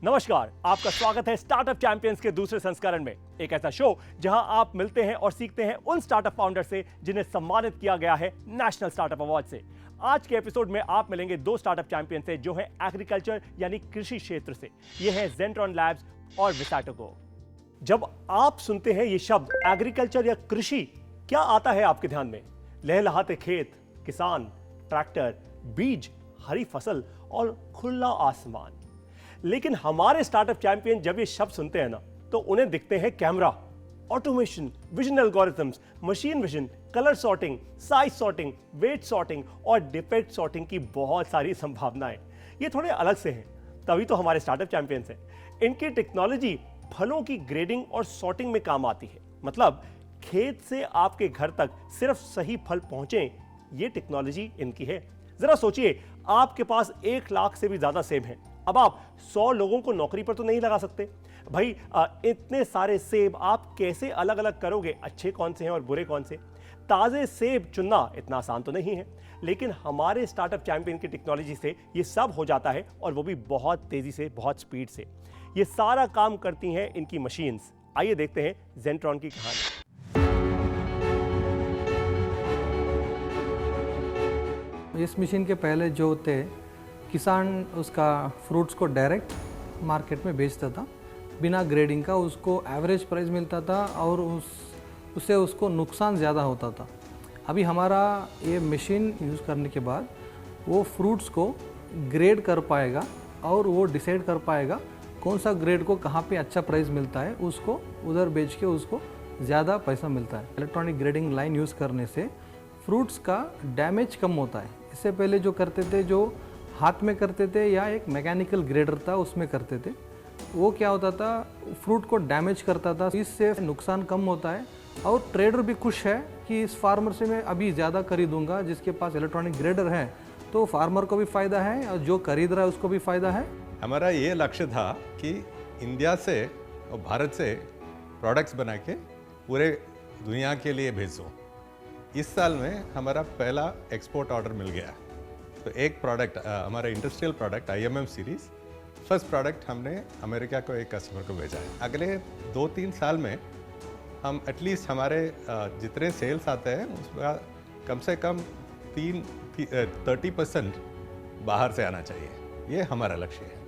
नमस्कार, आपका स्वागत है स्टार्टअप चैंपियंस के दूसरे संस्करण में। एक ऐसा शो जहां आप मिलते हैं और सीखते हैं उन स्टार्टअप फाउंडर से जिन्हें सम्मानित किया गया है नेशनल स्टार्टअप अवार्ड से। आज के एपिसोड में आप मिलेंगे दो स्टार्टअप चैंपियन से जो है एग्रीकल्चर यानी कृषि क्षेत्र से। ये है ज़ेंट्रॉन लैब्स और विसाटोगो। जब आप सुनते हैं ये शब्द एग्रीकल्चर या कृषि, क्या आता है आपके ध्यान में? लहलहाते खेत, किसान, ट्रैक्टर, बीज, हरी फसल और खुला आसमान। लेकिन हमारे स्टार्टअप चैंपियन जब ये शब्द सुनते हैं ना, तो उन्हें दिखते हैं camera, automation, vision algorithms, machine vision, colour sorting, size sorting, weight sorting और डिफेक्ट सॉर्टिंग की बहुत सारी संभावनाएं। ये थोड़े अलग से हैं, तभी तो हमारे स्टार्टअप चैंपियंस हैं। इनकी टेक्नोलॉजी फलों की ग्रेडिंग और सॉर्टिंग में काम आती है। मतलब खेत से आपके घर तक सिर्फ सही फल पहुंचे, ये टेक्नोलॉजी इनकी है। जरा सोचिए, आपके पास 1 लाख से भी ज्यादा सेब हैं। अब आप 100 लोगों को नौकरी पर तो नहीं लगा सकते भाई। इतने सारे सेब आप कैसे अलग अलग करोगे, अच्छे कौन से हैं और बुरे कौन से? ताजे सेब चुनना इतना आसान तो नहीं है, लेकिन हमारे स्टार्टअप चैंपियन की टेक्नोलॉजी से ये सब हो जाता है, और वो भी बहुत तेजी से, बहुत स्पीड से। ये सारा काम करती हैं इनकी मशीन्स। आइए देखते हैं ज़ेंट्रॉन की कहानी। इस मशीन के पहले जो थे, किसान उसका फ्रूट्स को डायरेक्ट मार्केट में बेचता था बिना ग्रेडिंग का। उसको एवरेज प्राइस मिलता था और उससे उसको नुकसान ज़्यादा होता था। अभी हमारा ये मशीन यूज़ करने के बाद वो फ्रूट्स को ग्रेड कर पाएगा और वो डिसाइड कर पाएगा कौन सा ग्रेड को कहाँ पे अच्छा प्राइस मिलता है, उसको उधर बेच के उसको ज़्यादा पैसा मिलता है। इलेक्ट्रॉनिक ग्रेडिंग लाइन यूज़ करने से फ्रूट्स का डैमेज कम होता है। इससे पहले जो करते थे, जो हाथ में करते थे या एक मैकेनिकल ग्रेडर था उसमें करते थे, वो क्या होता था, फ्रूट को डैमेज करता था। इससे नुकसान कम होता है और ट्रेडर भी खुश है कि इस फार्मर से मैं अभी ज़्यादा खरीदूंगा। जिसके पास इलेक्ट्रॉनिक ग्रेडर है तो फार्मर को भी फ़ायदा है और जो खरीद रहा है उसको भी फ़ायदा है। हमारा ये लक्ष्य था कि इंडिया से और भारत से प्रोडक्ट्स बना के पूरे दुनिया के लिए भेजूं। इस साल में हमारा पहला एक्सपोर्ट ऑर्डर मिल गया। तो एक प्रोडक्ट, हमारा industrial product IMM series, first product हमने अमेरिका को एक कस्टमर को भेजा है। अगले 2-3 साल में हम एटलीस्ट हमारे जितने सेल्स आते हैं उसका कम से कम 30% बाहर से आना चाहिए। ये हमारा लक्ष्य है।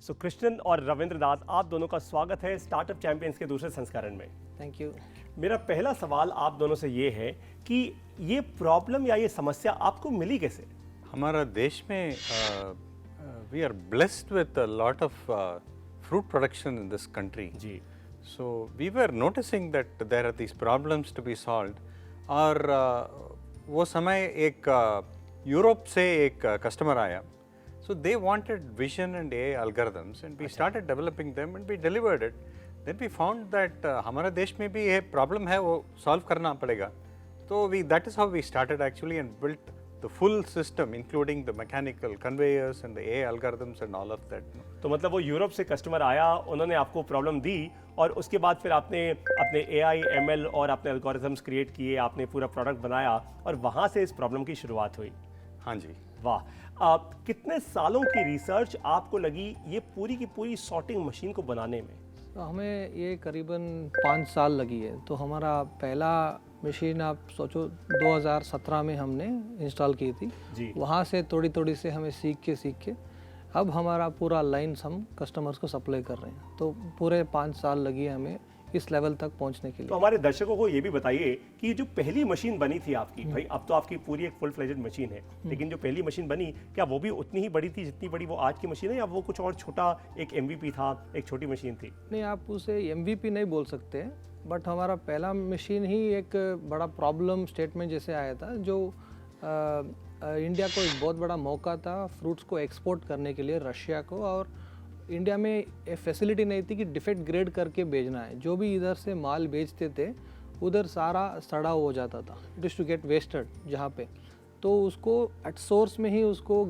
सो कृष्णन और रविंद्र दास, आप दोनों का स्वागत है स्टार्टअप चैंपियंस के दूसरे संस्करण में। Thank you. मेरा पहला सवाल आप दोनों से ये है कि ये प्रॉब्लम या ये समस्या आपको मिली कैसे? हमारा देश में we are blessed with a lot of fruit production in this country जी। So we were noticing that there are these problems to be solved. और वो समय एक यूरोप से एक कस्टमर आया। So they wanted vision and AI algorithms, and we started developing them and we delivered it. Then we found that हमारे देश में भी ये problem है, वो solve करना पड़ेगा। तो that is how we started actually and built the full system, including the mechanical conveyors and the AI algorithms and all of that. तो मतलब वो यूरोप से कस्टमर आया, उन्होंने आपको प्रॉब्लम दी और उसके बाद फिर आपने अपने AI, ML और अपने एल्गोरिथम्स क्रिएट किए, आपने पूरा प्रोडक्ट बनाया और वहाँ से इस प्रॉब्लम की शुरुआत हुई। हाँ जी। वाह। कितने सालों की रिसर्च आपको लगी ये पूरी की पूरी सॉर्टिंग मशीन को बनाने में? तो हमें ये करीबन 5 साल लगी है। तो हमारा पहला मशीन आप सोचो 2017 में हमने इंस्टॉल की थी जी। वहाँ से थोड़ी थोड़ी से हमें सीख के अब हमारा पूरा लाइन्स हम कस्टमर्स को सप्लाई कर रहे हैं। तो पूरे 5 साल लगी है हमें इस लेवल तक पहुंचने के लिए। तो हमारे दर्शकों को ये भी बताइए कि जो पहली मशीन बनी थी आपकी, भाई अब तो आपकी पूरी एक फुल फ्लेजेड मशीन है, लेकिन जो पहली मशीन बनी, क्या वो भी उतनी ही बड़ी थी जितनी बड़ी वो आज की मशीन है, या वो कुछ और छोटा एक MVP था, एक छोटी मशीन थी? नहीं, आप उसे MVP नहीं बोल सकते, बट हमारा पहला मशीन ही एक बड़ा प्रॉब्लम स्टेटमेंट जैसे आया था, जो इंडिया को एक बहुत बड़ा मौका था फ्रूट्स को एक्सपोर्ट करने के लिए रशिया को। और इंडिया में ये फैसिलिटी नहीं थी कि डिफेक्ट ग्रेड करके भेजना है। जो भी इधर से माल बेचते थे उधर सारा सड़ा हो जाता था, it is to get wasted जहाँ पे। तो उसको एट सोर्स में ही उसको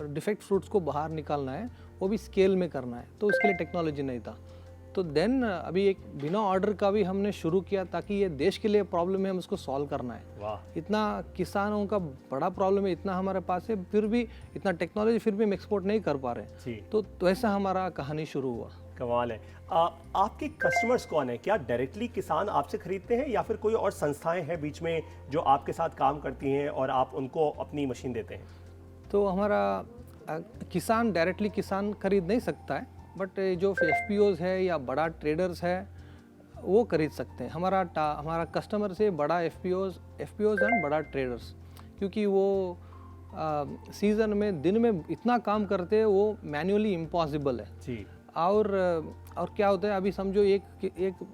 डिफेक्ट फ्रूट्स को बाहर निकालना है, वो भी स्केल में करना है। तो उसके लिए टेक्नोलॉजी नहीं था। तो देन अभी एक बिना ऑर्डर का भी हमने शुरू किया, ताकि ये देश के लिए प्रॉब्लम है, हम उसको सॉल्व करना है। वाह, इतना किसानों का बड़ा प्रॉब्लम है, इतना हमारे पास है, फिर भी इतना टेक्नोलॉजी, फिर भी हम एक्सपोर्ट नहीं कर पा रहे। जी, तो वैसा हमारा कहानी शुरू हुआ। कमाल है। आपके कस्टमर्स कौन है? क्या डायरेक्टली किसान आपसे खरीदते हैं या फिर कोई और संस्थाएं हैं बीच में जो आपके साथ काम करती हैं और आप उनको अपनी मशीन देते हैं? तो हमारा किसान डायरेक्टली किसान खरीद नहीं सकता है, बट जो FPOs है या बड़ा ट्रेडर्स है वो खरीद सकते हैं। हमारा कस्टमर से बड़ा FPOs एंड बड़ा ट्रेडर्स, क्योंकि वो सीज़न में दिन में इतना काम करते हैं, वो मैन्युअली इम्पॉसिबल है। जी, और क्या होता है, अभी समझो एक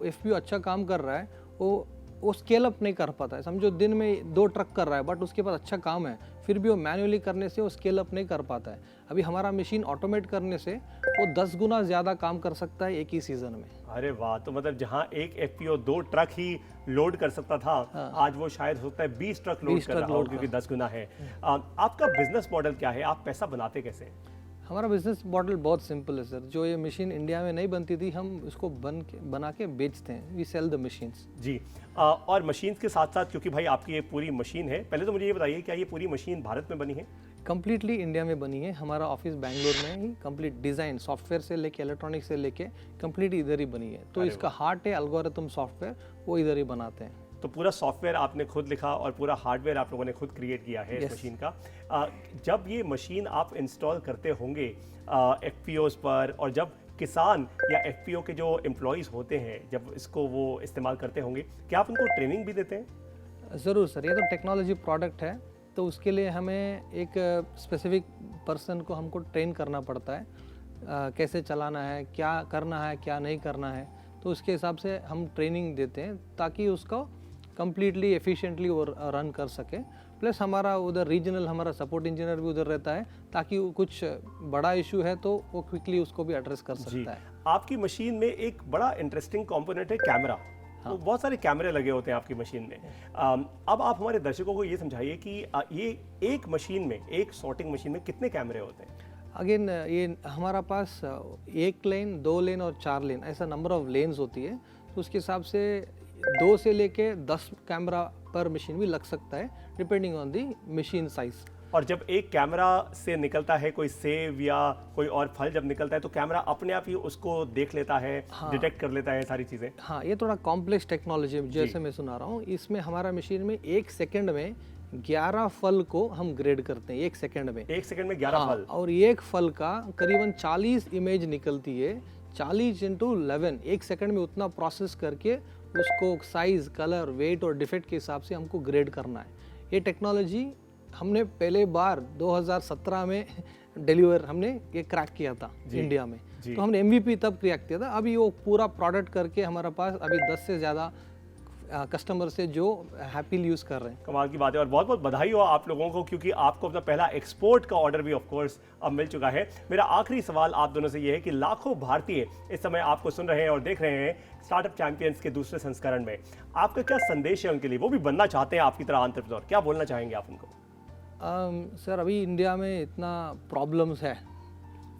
FPO अच्छा काम कर रहा है, वो स्केल अप नहीं कर पाता है। समझो दिन में 2 ट्रक कर रहा है, बट उसके पास अच्छा काम है, फिर भी वो मैन्युअली करने से वो स्केल अप नहीं कर पाता है। अभी हमारा मशीन ऑटोमेट करने से वो 10 गुना ज़्यादा काम कर सकता है एक ही सीज़न में। अरे वाह, तो मतलब जहां एक FPO 2 ट्रक ही लोड कर सकता था, आज वो शायद होता है 20 ट्रक लोड कर रहा हो, क्योंकि 10 गुना है। आपका बिजनेस मॉडल क्या है? आप पैसा बनाते कैसे हैं? हमारा बिजनेस मॉडल बहुत सिंपल है सर। जो ये मशीन इंडिया में नहीं बनती थी, हम इसको बना के बेचते हैं। We sell the machines. जी, और मशीन्स के साथ साथ, क्योंकि भाई आपकी ये पूरी मशीन है, पहले तो मुझे ये बताइए, क्या ये पूरी मशीन भारत में बनी है? कम्प्लीटली इंडिया में बनी है। हमारा ऑफिस बैंगलोर में ही, कंप्लीट डिज़ाइन सॉफ्टवेयर से लेके इलेक्ट्रॉनिक से लेके कंप्लीट इधर ही बनी है। तो इसका हार्ट है एल्गोरिथम सॉफ्टवेयर, वो इधर ही बनाते हैं। तो पूरा सॉफ्टवेयर आपने खुद लिखा और पूरा हार्डवेयर आप लोगों ने खुद क्रिएट किया है इस मशीन का। जब ये मशीन आप इंस्टॉल करते होंगे FPOs पर, और जब किसान या FPO के जो एम्प्लॉयज़ होते हैं जब इसको वो इस्तेमाल करते होंगे, क्या आप उनको ट्रेनिंग भी देते हैं? ज़रूर सर, ये तो टेक्नोलॉजी प्रोडक्ट है, तो उसके लिए हमें एक स्पेसिफिक पर्सन को हमको ट्रेन करना पड़ता है, कैसे चलाना है, क्या करना है, क्या नहीं करना है। तो उसके हिसाब से हम ट्रेनिंग देते हैं, ताकि उसको कम्प्लीटली एफिशिएंटली वो रन कर सके। प्लस हमारा उधर रीजनल हमारा सपोर्ट इंजीनियर भी उधर रहता है, ताकि कुछ बड़ा इशू है तो वो क्विकली उसको भी एड्रेस कर सकता है। आपकी मशीन में एक बड़ा इंटरेस्टिंग कंपोनेंट है कैमरा। तो बहुत सारे कैमरे लगे होते हैं आपकी मशीन में। अब आप हमारे दर्शकों को ये समझाइए कि ये एक मशीन में, एक सॉर्टिंग मशीन में कितने कैमरे होते हैं? अगेन ये हमारा पास 1 लेन, 2 लेन और 4 लेन, ऐसा नंबर ऑफ लेन्स होती है। तो उसके हिसाब से 2 से लेके 10 कैमरा पर मशीन भी लग सकता है, depending on the machine size. और जब एक कैमरा से निकलता है कोई सेब या कोई और फल जब निकलता है, तो कैमरा अपने आप ही उसको देख लेता है, डिटेक्ट कर लेता है सारी चीज़ें। हाँ, ये थोड़ा कॉम्प्लेक्स टेक्नोलॉजी है, जैसे मैं सुना रहा हूँ। इसमें हमारा मशीन में 1 सेकंड में 11 फल को हम ग्रेड करते हैं। 1 सेकंड में 1 सेकंड में 11 फल, और एक फल का करीबन 40 इमेज निकलती है। 40 × 11, 1 सेकंड में उतना प्रोसेस करके उसको साइज, कलर, वेट और डिफेक्ट के हिसाब से हमको ग्रेड करना है। ये टेक्नोलॉजी हमने पहले बार 2017 में हमने ये क्रैक किया था इंडिया में। तो हमने MVP तब क्रैक किया था। अभी वो पूरा प्रोडक्ट करके हमारे पास अभी 10 से ज़्यादा कस्टमर से जो हैप्पीली यूज़ कर रहे हैं। कमाल की बात है, और बहुत बहुत बधाई हो आप लोगों को, क्योंकि आपको अपना पहला एक्सपोर्ट का ऑर्डर भी ऑफ कोर्स अब मिल चुका है। मेरा आखिरी सवाल आप दोनों से ये है कि लाखों भारतीय इस समय आपको सुन रहे हैं और देख रहे हैं स्टार्टअप चैंपियंस के दूसरे संस्करण में। आपका क्या संदेश है उनके लिए? वो भी बनना चाहते हैं आपकी तरह एंटरप्रेन्योर, क्या बोलना चाहेंगे आप उनको? सर, अभी इंडिया में इतना प्रॉब्लम्स है।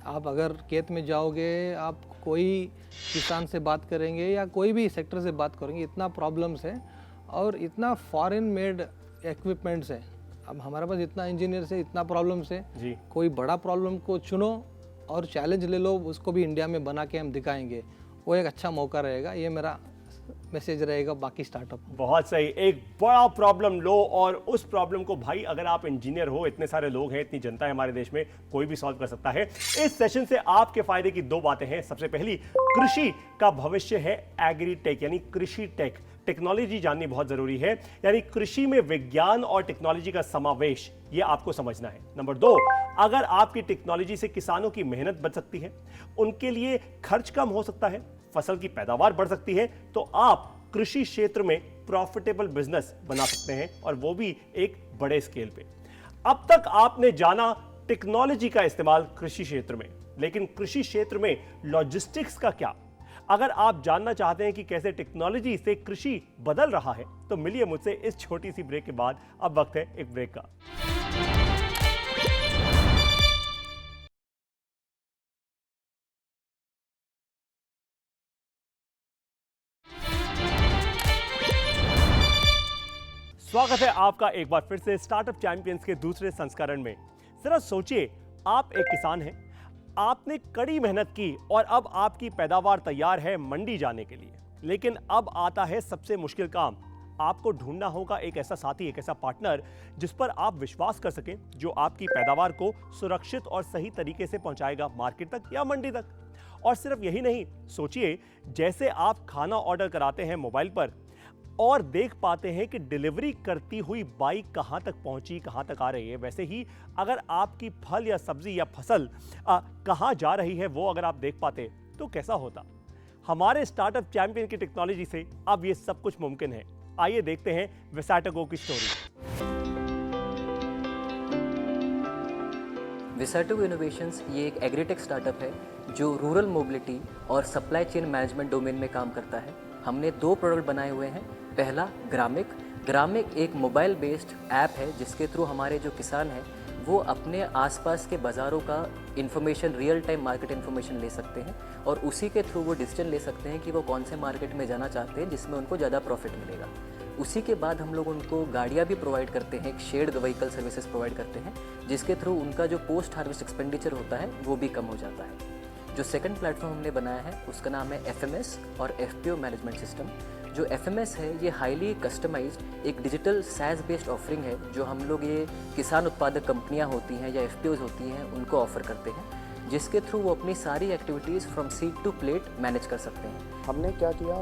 आप अगर खेत में जाओगे, आप कोई किसान से बात करेंगे या कोई भी सेक्टर से बात करेंगे, इतना प्रॉब्लम्स है और इतना फॉरेन मेड इक्विपमेंट्स है। अब हमारे पास इतना इंजीनियर्स है, इतना प्रॉब्लम्स है जी। कोई बड़ा प्रॉब्लम को चुनो और चैलेंज ले लो, उसको भी इंडिया में बना के हम दिखाएंगे। वो एक अच्छा मौका रहेगा। ये मेरा मैसेज रहेगा बाकी स्टार्टअप। बहुत सही, एक बड़ा प्रॉब्लम लो और उस प्रॉब्लम को, भाई अगर आप इंजीनियर हो, इतने सारे लोग हैं, इतनी जनता है हमारे देश में, कोई भी सॉल्व कर सकता है। इस सेशन से आपके फायदे की 2 बातें हैं। सबसे पहली, कृषि का भविष्य है एग्रीटेक, यानी कृषि टेक। टेक्नोलॉजी जाननी बहुत जरूरी है, यानी कृषि में विज्ञान और टेक्नोलॉजी का समावेश, ये आपको समझना है। नंबर 2, अगर आपकी टेक्नोलॉजी से किसानों की मेहनत बच सकती है, उनके लिए खर्च कम हो सकता है, फसल की पैदावार बढ़ सकती है, तो आप कृषि क्षेत्र में प्रॉफिटेबल बिजनेस बना सकते हैं, और वो भी एक बड़े स्केल पे। अब तक आपने जाना टेक्नोलॉजी का इस्तेमाल कृषि क्षेत्र में, लेकिन कृषि क्षेत्र में लॉजिस्टिक्स का क्या? अगर आप जानना चाहते हैं कि कैसे टेक्नोलॉजी से कृषि बदल रहा है, तो मिलिए मुझसे इस छोटी सी ब्रेक के बाद। अब वक्त है एक ब्रेक का। स्वागत है आपका एक बार फिर से स्टार्टअप चैंपियंस के दूसरे संस्करण में। जरा सोचिए, आप एक किसान हैं, आपने कड़ी मेहनत की और अब आपकी पैदावार तैयार है मंडी जाने के लिए। लेकिन अब आता है सबसे मुश्किल काम। आपको ढूंढना होगा एक ऐसा साथी, एक ऐसा पार्टनर जिस पर आप विश्वास कर सकें, जो आपकी पैदावार को सुरक्षित और सही तरीके से पहुंचाएगा मार्केट तक या मंडी तक। और सिर्फ यही नहीं, सोचिए जैसे आप खाना ऑर्डर कराते हैं मोबाइल पर और देख पाते हैं कि डिलीवरी करती हुई बाइक कहां तक पहुंची, कहां तक आ रही है, वैसे ही अगर आपकी फल या सब्जी या फसल कहां जा रही है वो अगर आप देख पाते तो कैसा होता। हमारे स्टार्टअप चैंपियन की टेक्नोलॉजी से अब ये सब कुछ मुमकिन है। आइए देखते हैं विसाटोगो की स्टोरी। विसाटोगो इनोवेशंस ये एक एग्रीटेक स्टार्टअप है जो रूरल मोबिलिटी और सप्लाई चेन मैनेजमेंट डोमेन में काम करता है। हमने 2 प्रोडक्ट बनाए हुए हैं। पहला ग्रामिक एक मोबाइल बेस्ड ऐप है जिसके थ्रू हमारे जो किसान हैं वो अपने आसपास के बाज़ारों का information, real time market information ले सकते हैं और उसी के थ्रू वो डिसीजन ले सकते हैं कि वो कौन से मार्केट में जाना चाहते हैं जिसमें उनको ज़्यादा प्रॉफिट मिलेगा। उसी के बाद हम लोग उनको गाड़ियाँ भी प्रोवाइड करते हैं, एक शेयर्ड व्हीकल सर्विसेज प्रोवाइड करते हैं जिसके थ्रू उनका जो पोस्ट हार्वेस्ट एक्सपेंडिचर होता है वो भी कम हो जाता है। जो सेकंड प्लेटफॉर्म हमने बनाया है उसका नाम है FMS और FPO मैनेजमेंट सिस्टम। जो FMS है ये हाईली कस्टमाइज्ड एक डिजिटल SaaS बेस्ड ऑफरिंग है जो हम लोग ये किसान उत्पादक कंपनियां होती हैं या FPOs होती हैं उनको ऑफर करते हैं, जिसके थ्रू वो अपनी सारी activities from seed to plate manage कर सकते हैं। हमने क्या किया,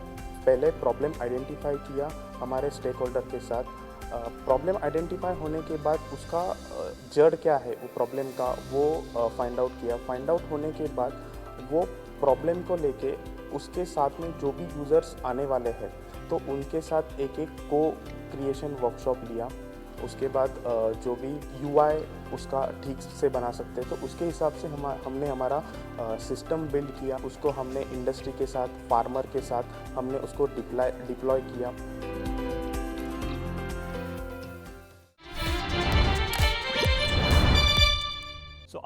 पहले प्रॉब्लम आइडेंटिफाई किया हमारे स्टेक होल्डर के साथ। प्रॉब्लम आइडेंटिफाई होने के बाद उसका जड़ क्या है वो प्रॉब्लम का वो फाइंड आउट किया। फाइंड आउट होने के बाद वो प्रॉब्लम को लेके उसके साथ में जो भी यूज़र्स आने वाले हैं तो उनके साथ एक को क्रिएशन वर्कशॉप लिया। उसके बाद जो भी UI उसका ठीक से बना सकते तो उसके हिसाब से हमने हमारा सिस्टम बिल्ड किया। उसको हमने इंडस्ट्री के साथ, फार्मर के साथ हमने उसको डिप्लॉय किया।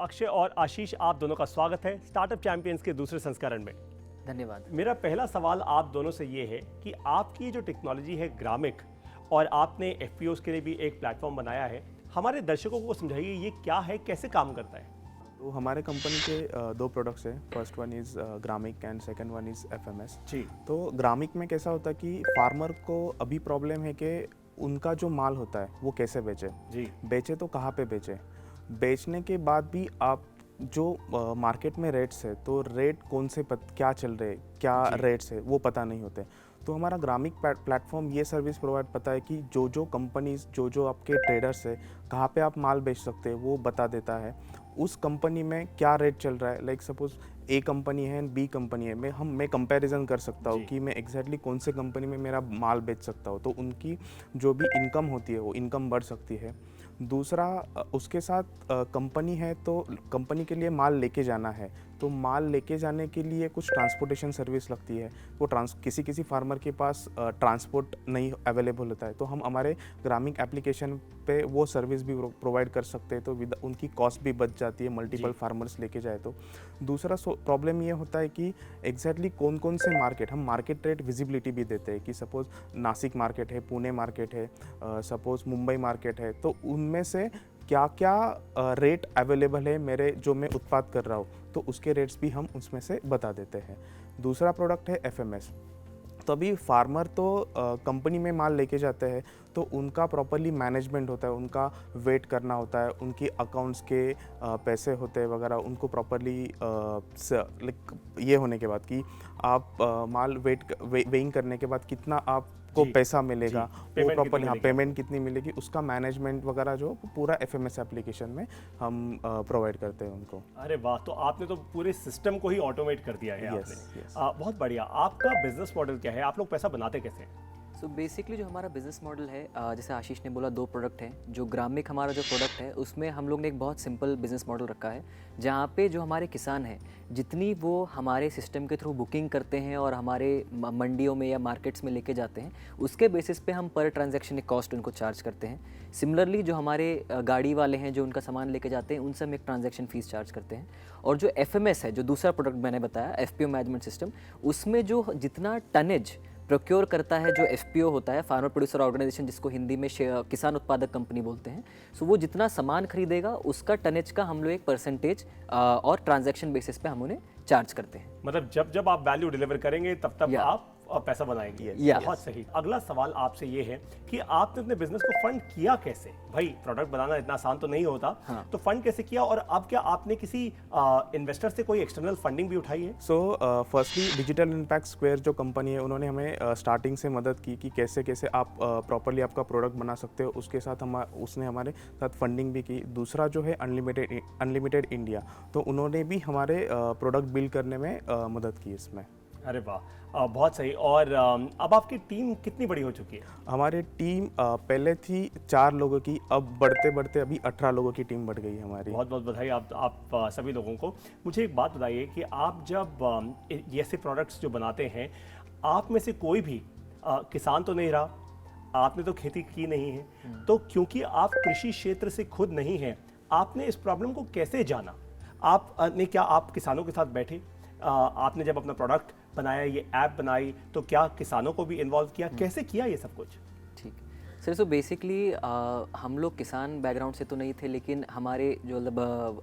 अक्षय और आशीष, आप दोनों का स्वागत है स्टार्टअप चैंपियंस के दूसरे संस्करण में। धन्यवाद। मेरा पहला सवाल आप दोनों से ये है कि आपकी जो टेक्नोलॉजी है ग्रामिक और आपने FPOs के लिए भी एक प्लेटफॉर्म बनाया है, हमारे दर्शकों को समझाइए ये क्या है, कैसे काम करता है। तो हमारे कंपनी के 2 प्रोडक्ट्स हैं। First one is Gramik and second one is FMS। जी। तो ग्रामिक में कैसा होता है कि फार्मर को अभी प्रॉब्लम है कि उनका जो माल होता है वो कैसे बेचे। जी। बेचे तो कहाँ पे बेचे, बेचने के बाद भी आप जो मार्केट में रेट्स है तो रेट कौन से क्या चल रहे, क्या रेट्स है वो पता नहीं होते। तो हमारा ग्रामिक प्लेटफॉर्म ये सर्विस प्रोवाइड पता है कि जो कंपनीज जो आपके ट्रेडर्स है कहाँ पे आप माल बेच सकते हैं वो बता देता है। उस कंपनी में क्या रेट चल रहा है, लाइक सपोज A कंपनी है B कंपनी है, मैं कंपैरिजन कर सकता हूँ कि मैं एग्जैक्टली कौन से कंपनी में मेरा माल बेच सकता हूँ। तो उनकी जो भी इनकम होती है वो इनकम बढ़ सकती है। दूसरा, उसके साथ कंपनी है तो कंपनी के लिए माल लेके जाना है तो माल लेके जाने के लिए कुछ ट्रांसपोर्टेशन सर्विस लगती है। वो किसी फार्मर के पास ट्रांसपोर्ट नहीं अवेलेबल होता है तो हम हमारे ग्रामिक एप्लीकेशन पे वो सर्विस भी प्रोवाइड कर सकते हैं। तो उनकी कॉस्ट भी बच जाती है मल्टीपल फार्मर्स लेके जाए तो। दूसरा प्रॉब्लम ये होता है कि एग्जैक्टली कौन कौन से मार्केट, हम मार्केट रेट विजिबिलिटी भी देते हैं कि सपोज नासिक मार्केट है, पुणे मार्केट है, सपोज मुंबई मार्केट है, तो उनमें से क्या क्या रेट अवेलेबल है मेरे जो मैं उत्पाद कर रहा हूँ तो उसके रेट्स भी हम उसमें से बता देते हैं। दूसरा प्रोडक्ट है FMS। तो अभी फार्मर तो कंपनी में माल लेके जाते हैं तो उनका प्रॉपरली मैनेजमेंट होता है, उनका वेट करना होता है, उनकी अकाउंट्स के पैसे होते हैं वगैरह, उनको प्रॉपरली ये होने के बाद कि आप माल वेइंग करने के बाद कितना आपको पैसा मिलेगा, वो प्रॉपरली पेमेंट कितनी मिलेगी, उसका मैनेजमेंट वगैरह जो पूरा FMS एप्लीकेशन में हम प्रोवाइड करते हैं उनको। अरे वाह, तो आपने तो पूरे सिस्टम को ही ऑटोमेट कर दिया है आपने। बहुत बढ़िया। आपका बिजनेस मॉडल क्या है, आप लोग पैसा बनाते कैसे हैं? सो बेसिकली जो हमारा बिज़नेस मॉडल है, जैसे आशीष ने बोला 2 प्रोडक्ट हैं। जो ग्रामिक हमारा जो प्रोडक्ट है उसमें हम लोग ने एक बहुत सिंपल बिज़नेस मॉडल रखा है जहाँ पे जो हमारे किसान हैं जितनी वो हमारे सिस्टम के थ्रू बुकिंग करते हैं और हमारे मंडियों में या मार्केट्स में लेके जाते हैं उसके बेसिस पे हम पर ट्रांजैक्शन एक कॉस्ट उनको चार्ज करते हैं। सिमिलरली जो हमारे गाड़ी वाले हैं जो उनका सामान लेके जाते हैं उनसे हम एक ट्रांजैक्शन फ़ीस चार्ज करते हैं। और जो FMS है, जो दूसरा प्रोडक्ट मैंने बताया FPO मैनेजमेंट सिस्टम, उसमें जो जितना टनेज प्रोक्योर करता है जो एफपीओ होता है, फार्मर प्रोड्यूसर ऑर्गेनाइजेशन, जिसको हिंदी में किसान उत्पादक कंपनी बोलते हैं। सो वो जितना सामान खरीदेगा उसका टनेज का हम लोग एक परसेंटेज और ट्रांजैक्शन बेसिस पे हम उन्हें चार्ज करते हैं। मतलब जब जब आप वैल्यू डिलीवर करेंगे तब तब Yeah. आप पैसा बनाएंगे। Yeah. बहुत सही। अगला सवाल आपसे ये है कि आपने अपने बिजनेस को फंड किया कैसे? भाई प्रोडक्ट बनाना इतना आसान तो नहीं होता, तो फंड कैसे किया? और अब क्या आपने किसी इन्वेस्टर से कोई एक्सटर्नल फंडिंग भी उठाई है? So firstly digital impact square जो कंपनी है उन्होंने हमें स्टार्टिंग से मदद की कि कैसे कैसे आप प्रॉपरली आपका प्रोडक्ट बना सकते हो। उसके साथ उसने हमारे साथ फंडिंग भी की। दूसरा जो है अनलिमिटेड इंडिया, तो उन्होंने भी हमारे प्रोडक्ट बिल्ड करने में मदद की इसमें। अरे वाह, बहुत सही। और अब आपकी टीम कितनी बड़ी हो चुकी है? हमारी टीम पहले थी 4 लोगों की, अब बढ़ते बढ़ते अभी 18 लोगों की टीम बढ़ गई है हमारी। बहुत बहुत बधाई आप सभी लोगों को। मुझे एक बात बताइए कि आप जब ये ऐसे प्रोडक्ट्स जो बनाते हैं, आप में से कोई भी किसान तो नहीं रहा, आपने तो खेती की नहीं है, तो क्योंकि आप कृषि क्षेत्र से खुद नहीं हैं, आपने इस प्रॉब्लम को कैसे जाना? क्या आप किसानों के साथ बैठे? आपने जब अपना प्रोडक्ट बनाया, ये ऐप बनाई, तो क्या किसानों को भी इन्वॉल्व किया? कैसे किया ये सब कुछ? ठीक सर, सो बेसिकली हम लोग किसान बैकग्राउंड से तो नहीं थे, लेकिन हमारे जो मतलब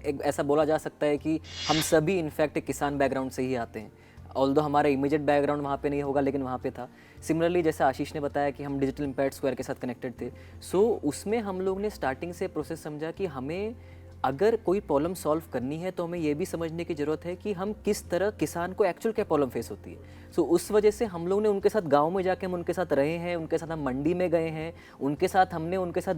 एक ऐसा बोला जा सकता है कि हम सभी इनफैक्ट किसान बैकग्राउंड से ही आते हैं। ऑल्दो हमारा इमीडिएट बैकग्राउंड वहाँ पे नहीं होगा, लेकिन वहाँ पे था। सिमिलरली जैसे आशीष ने बताया कि हम डिजिटल इम्पैक्ट स्क्वायर के साथ कनेक्टेड थे, सो उसमें हम लोग ने स्टार्टिंग से प्रोसेस समझा कि हमें अगर कोई प्रॉब्लम सॉल्व करनी है तो हमें ये भी समझने की ज़रूरत है कि हम किस तरह किसान को एक्चुअल क्या प्रॉब्लम फेस होती है। सो उस वजह से हम लोग ने उनके साथ गांव में जाके हम उनके साथ रहे हैं, उनके साथ हम मंडी में गए हैं, उनके साथ हमने उनके साथ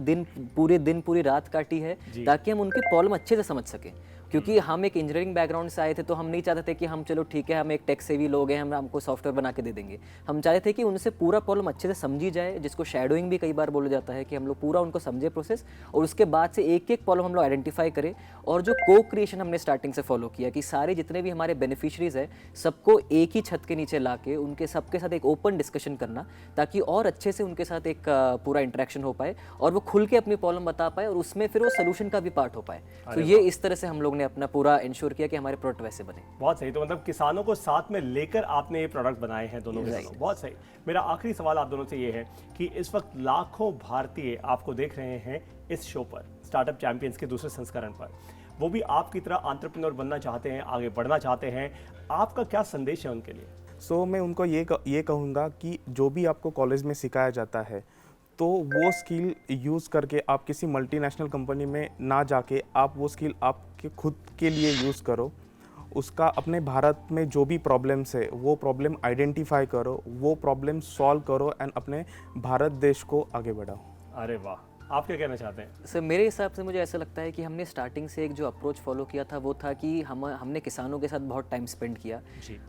पूरी रात काटी है ताकि हम उनकी प्रॉब्लम अच्छे से समझ सकें। क्योंकि हम एक इंजीनियरिंग बैकग्राउंड से आए थे, तो हम नहीं चाहते थे कि हम चलो ठीक है हम एक टेक सेवी लोग हैं, हम हमको सॉफ्टवेयर बना के दे देंगे। हम चाहते थे कि उनसे पूरा प्रॉब्लम अच्छे से समझी जाए, जिसको शैडोइंग भी कई बार बोला जाता है, कि हम लोग पूरा उनको समझे प्रोसेस, और उसके बाद से एक एक प्रॉब्लम हम लोग आइडेंटिफाई करें। और जो को क्रिएशन हमने स्टार्टिंग से फॉलो किया कि सारे जितने भी हमारे बेनिफिशरीज है सबको एक ही छत के नीचे ला के उनके सबके साथ एक ओपन डिस्कशन करना, ताकि और अच्छे से उनके साथ एक पूरा इंटरेक्शन हो पाए और वो खुल के अपनी प्रॉब्लम बता पाए, और उसमें फिर वो सोल्यूशन का भी पार्ट हो पाए। तो ये इस तरह से हम लोग ने अपना पूरा इंश्योर किया कि हमारे प्रोडक्ट वैसे बने। बहुत सही। तो मतलब किसानों को साथ में लेकर आपने ये प्रोडक्ट बनाए हैं दोनों के दोनों। बहुत सही। मेरा आखिरी सवाल आप दोनों से ये है कि इस वक्त लाखों भारतीय आपको देख रहे हैं इस शो पर, स्टार्टअप चैंपियंस के दूसरे संस्करण पर। वो भी आपकी तरह एंटरप्रेन्योर बनना चाहते हैं, आगे बढ़ना चाहते हैं। आपका क्या संदेश है उनके लिए? सो मैं उनको ये कहूँगा कि जो भी आपको कॉलेज में सिखाया जाता है, तो वो स्किल यूज़ करके आप किसी मल्टीनेशनल कंपनी में ना जाके आप वो स्किल आपके खुद के लिए यूज़ करो। उसका अपने भारत में जो भी प्रॉब्लम्स है वो प्रॉब्लम आइडेंटिफाई करो, वो प्रॉब्लम सॉल्व करो एंड अपने भारत देश को आगे बढ़ाओ। अरे वाह, आप क्या कहना चाहते हैं? सर मेरे हिसाब से मुझे ऐसा लगता है कि हमने स्टार्टिंग से एक जो अप्रोच फॉलो किया था वो था कि हमने किसानों के साथ बहुत टाइम स्पेंड किया। जी।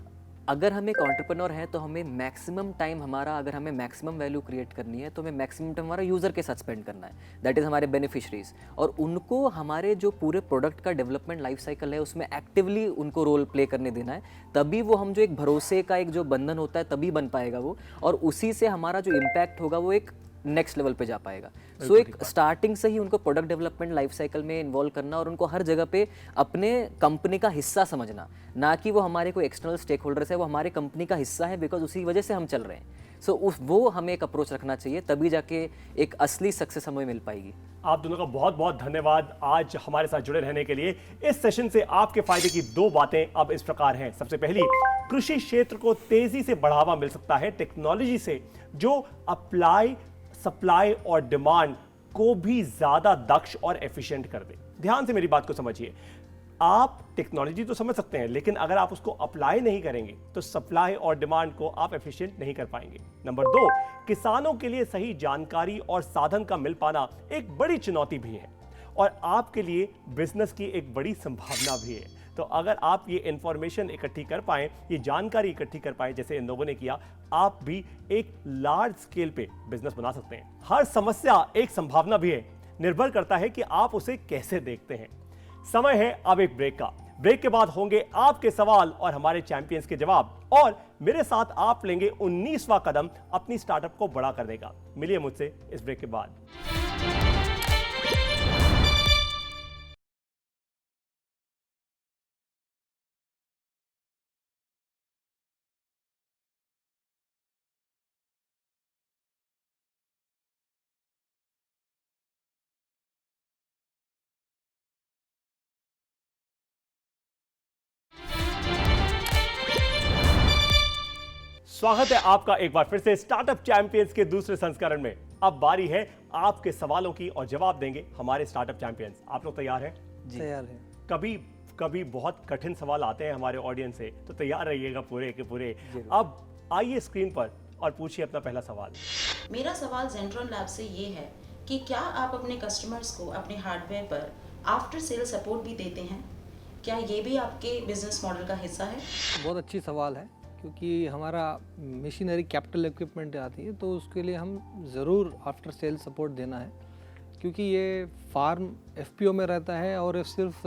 अगर हम एक एंटरप्रेन्योर हैं तो हमें मैक्सिमम टाइम हमारा, अगर हमें मैक्सिमम वैल्यू क्रिएट करनी है तो हमें मैक्सिमम टाइम हमारा यूज़र के साथ स्पेंड करना है, दैट इज़ हमारे बेनिफिशरीज। और उनको हमारे जो पूरे प्रोडक्ट का डेवलपमेंट लाइफ साइकिल है उसमें एक्टिवली उनको रोल प्ले करने देना है, तभी वो हम जो एक भरोसे का एक जो बंधन होता है तभी बन पाएगा वो, और उसी से हमारा जो इम्पैक्ट होगा वो एक नेक्स्ट लेवल पे जा पाएगा। सो एक स्टार्टिंग से ही उनको प्रोडक्ट डेवलपमेंट लाइफ साइकिल में इन्वॉल्व करना और उनको हर जगह पे अपने कंपनी का हिस्सा समझना, ना कि वो हमारे कोई एक्सटर्नल स्टेक होल्डर्स है, वो हमारे कंपनी का हिस्सा है, बिकॉज उसी वजह से हम चल रहे हैं। सो वो हमें एक अप्रोच रखना चाहिए, तभी जाके एक असली सक्सेस हमें मिल पाएगी। आप दोनों का बहुत बहुत धन्यवाद आज हमारे साथ जुड़े रहने के लिए। इस सेशन से आपके फायदे की 2 बातें अब इस प्रकार हैं। सबसे पहली, कृषि क्षेत्र को तेजी से बढ़ावा मिल सकता है टेक्नोलॉजी से, जो अप्लाई, सप्लाई और डिमांड को भी ज्यादा दक्ष और एफिशिएंट कर दे। ध्यान से मेरी बात को समझिए। आप टेक्नोलॉजी तो समझ सकते हैं, लेकिन अगर आप उसको अप्लाई नहीं करेंगे तो सप्लाई और डिमांड को आप एफिशिएंट नहीं कर पाएंगे। नंबर 2, किसानों के लिए सही जानकारी और साधन का मिल पाना एक बड़ी चुनौती भी है, और आपके लिए बिजनेस की एक बड़ी संभावना भी है। तो अगर आप ये इंफॉर्मेशन इकट्ठी कर पाएं, ये जानकारी इकट्ठी कर पाएं, जैसे इन लोगों ने किया, आप भी एक लार्ज स्केल पे बिजनेस बना सकते हैं। हर समस्या एक संभावना भी है, निर्भर करता है कि आप उसे कैसे देखते हैं। समय है अब एक ब्रेक का। ब्रेक के बाद होंगे आपके सवाल और हमारे चैंपियंस के जवाब, और मेरे साथ आप लेंगे 19वां कदम अपनी स्टार्टअप को बड़ा करने का। मिलिए मुझसे इस ब्रेक के बाद। स्वागत है आपका एक बार फिर से स्टार्टअप चैंपियंस के दूसरे संस्करण में। अब बारी है आपके सवालों की और जवाब देंगे हमारे स्टार्टअप चैंपियंस। आप लोग तैयार हैं? तैयार है। कभी कभी बहुत कठिन सवाल आते हैं हमारे ऑडियंस से, तो तैयार रहिएगा पूरे के पूरे। अब आइए स्क्रीन पर और पूछिए अपना पहला सवाल। मेरा सवाल जेंट्रॉन लैब से ये है कि क्या आप अपने कस्टमर्स को अपने हार्डवेयर पर आफ्टर सेल सपोर्ट भी देते हैं? क्या ये भी आपके बिजनेस मॉडल का हिस्सा है? बहुत अच्छी सवाल है, क्योंकि हमारा मशीनरी कैपिटल इक्विपमेंट आती है तो उसके लिए हम ज़रूर आफ्टर सेल सपोर्ट देना है, क्योंकि ये फार्म एफपीओ में रहता है और सिर्फ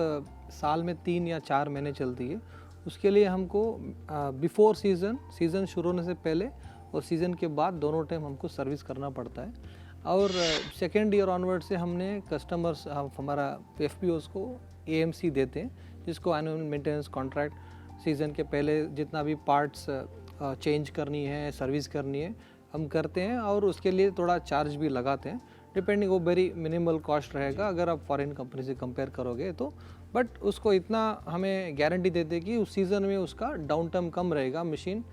साल में 3 या 4 महीने चलती है। उसके लिए हमको बिफोर सीज़न शुरू होने से पहले और सीज़न के बाद दोनों टाइम हमको सर्विस करना पड़ता है। और सेकेंड ईयर ऑनवर्ड से हमने कस्टमर्स हमारा एफपीओस को एएमसी देते हैं, जिसको एनुअल मेंटेनेंस कॉन्ट्रैक्ट सीज़न के पहले जितना भी पार्ट्स चेंज करनी है, सर्विस करनी है, हम करते हैं और उसके लिए थोड़ा चार्ज भी लगाते हैं। डिपेंडिंग वो वेरी मिनिमल कॉस्ट रहेगा अगर आप फॉरेन कंपनी से कंपेयर करोगे तो, बट उसको इतना हमें गारंटी देते कि उस सीज़न में उसका डाउन टाइम कम रहेगा, मशीन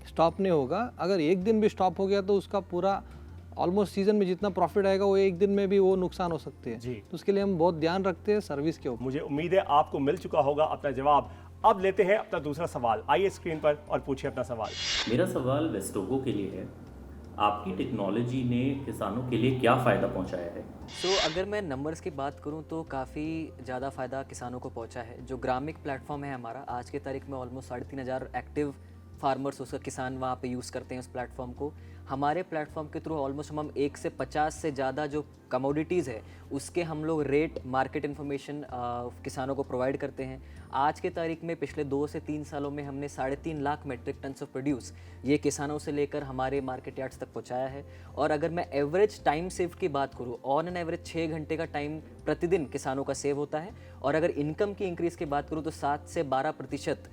स्टॉप नहीं होगा। अगर एक दिन भी स्टॉप हो गया तो उसका पूरा ऑलमोस्ट सीज़न में जितना प्रॉफिट आएगा वो एक दिन में भी वो नुकसान हो सकते हैं। तो उसके लिए हम बहुत ध्यान रखते हैं सर्विस के ऊपर। मुझे उम्मीद है आपको मिल चुका होगा अपना जवाब। अब लेते हैं अपना दूसरा सवाल। आइए स्क्रीन पर और पूछिए अपना सवाल। मेरा सवाल वेस्टोगो के लिए है। आपकी टेक्नोलॉजी ने किसानों के लिए क्या फ़ायदा पहुंचाया है? अगर मैं नंबर्स की बात करूं तो काफ़ी ज़्यादा फ़ायदा किसानों को पहुंचा है। जो ग्रामिक प्लेटफॉर्म है हमारा, आज के तारीख में ऑलमोस्ट 3,500 एक्टिव फार्मर्स, उसका किसान वहाँ पे यूज़ करते हैं उस प्लेटफॉर्म को। हमारे प्लेटफॉर्म के थ्रू ऑलमोस्ट हम 1 से 50 से ज़्यादा जो कमोडिटीज़ है उसके हम लोग रेट, मार्केट इन्फॉर्मेशन किसानों को प्रोवाइड करते हैं। आज के तारीख में पिछले 2 से 3 सालों में हमने 3.5 lakh metric ton of produce ये किसानों से लेकर हमारे मार्केट यार्ड्स तक पहुंचाया है। और अगर मैं एवरेज टाइम सेव की बात करूँ, ऑन एन एवरेज 6 घंटे का टाइम प्रतिदिन किसानों का सेव होता है। और अगर इनकम की इंक्रीज़ की बात करूँ तो 7 से 12%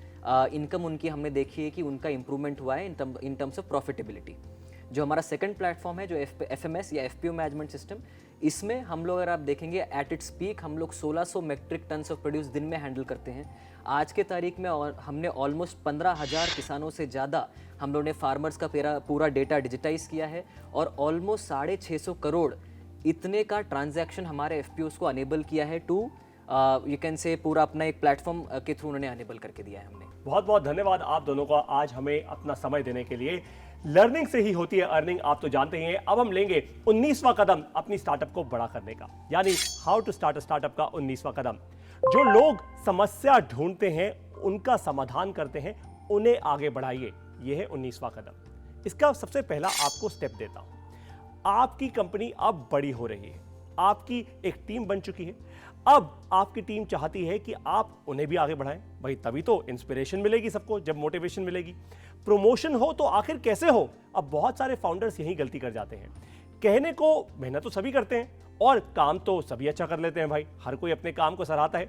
इनकम उनकी हमने देखी है कि उनका इंप्रूवमेंट हुआ है इन टर्म्स ऑफ प्रॉफिटेबिलिटी। जो हमारा सेकंड प्लेटफॉर्म है जो एफएमएस या एफपीओ मैनेजमेंट सिस्टम, इसमें हम लोग अगर आप देखेंगे एट इट्स पीक हम लोग 1600 मेट्रिक टन ऑफ प्रोड्यूस दिन में हैंडल करते हैं। आज के तारीख में हमने ऑलमोस्ट 15,000 किसानों से ज़्यादा हम लोगों ने फार्मर्स का पूरा डेटा डिजिटाइज किया है और ऑलमोस्ट 650 करोड़ इतने का ट्रांजैक्शन हमारे एफपीओस को अनेबल किया है टू यू कैन से पूरा अपना एक प्लेटफॉर्म के थ्रू उन्होंने अनेबल करके दिया है हमने। बहुत बहुत धन्यवाद आप दोनों का आज हमें अपना समय देने के लिए। लर्निंग से ही होती है अर्निंग, आप तो जानते ही हैं। अब हम लेंगे 19वां कदम अपनी स्टार्टअप को बड़ा करने का, यानी how to start a startup का 19वां कदम। जो लोग समस्या ढूंढते हैं, उनका समाधान करते हैं, उन्हें आगे बढ़ाइए। यह है 19वां कदम। इसका सबसे पहला आपको स्टेप देता हूं। आपकी कंपनी अब बड़ी हो रही है, आपकी एक टीम बन चुकी है। अब आपकी टीम चाहती है कि आप उन्हें भी आगे बढ़ाएं। भाई तभी तो इंस्पिरेशन मिलेगी सबको, जब मोटिवेशन मिलेगी। प्रमोशन हो तो आखिर कैसे हो? अब बहुत सारे फाउंडर्स यही गलती कर जाते हैं। कहने को मेहनत तो सभी करते हैं और काम तो सभी अच्छा कर लेते हैं भाई, हर कोई अपने काम को सराहता है।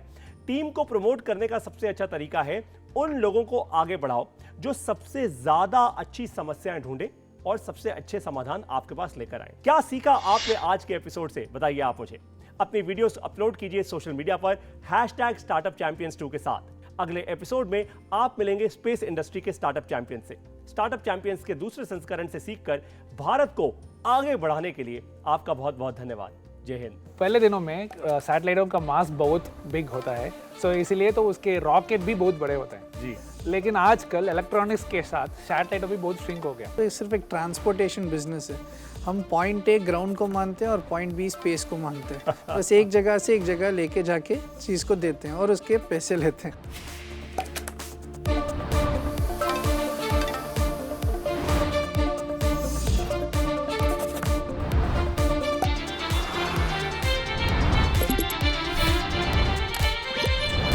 टीम को प्रमोट करने का सबसे अच्छा तरीका है उन लोगों को आगे बढ़ाओ जो सबसे ज्यादा अच्छी समस्याएं ढूंढे और सबसे अच्छे समाधान आपके पास लेकर आए। क्या सीखा आपने आज के एपिसोड से, बताइए आप मुझे। अपनी वीडियोस अपलोड कीजिए सोशल मीडिया पर #StartupChampions2 के साथ। अगले एपिसोड में आप मिलेंगे स्पेस इंडस्ट्री के स्टार्टअप चैंपियन से। स्टार्टअप चैंपियंस के दूसरे संस्करण से सीखकर भारत को आगे बढ़ाने के लिए आपका बहुत बहुत धन्यवाद। जय हिंद। पहले दिनों में सैटेलाइटों का मास बहुत बिग होता है, सो इसीलिए तो उसके रॉकेट भी बहुत बड़े होते हैं जी। लेकिन आजकल इलेक्ट्रॉनिक्स के साथ सैटेलाइट भी बहुत श्रिंक हो गया। तो ये सिर्फ एक ट्रांसपोर्टेशन बिजनेस है। हम पॉइंट A ग्राउंड को मानते हैं और पॉइंट B स्पेस को मानते हैं। बस एक जगह से एक जगह लेके जाके चीज़ को देते हैं और उसके पैसे लेते हैं।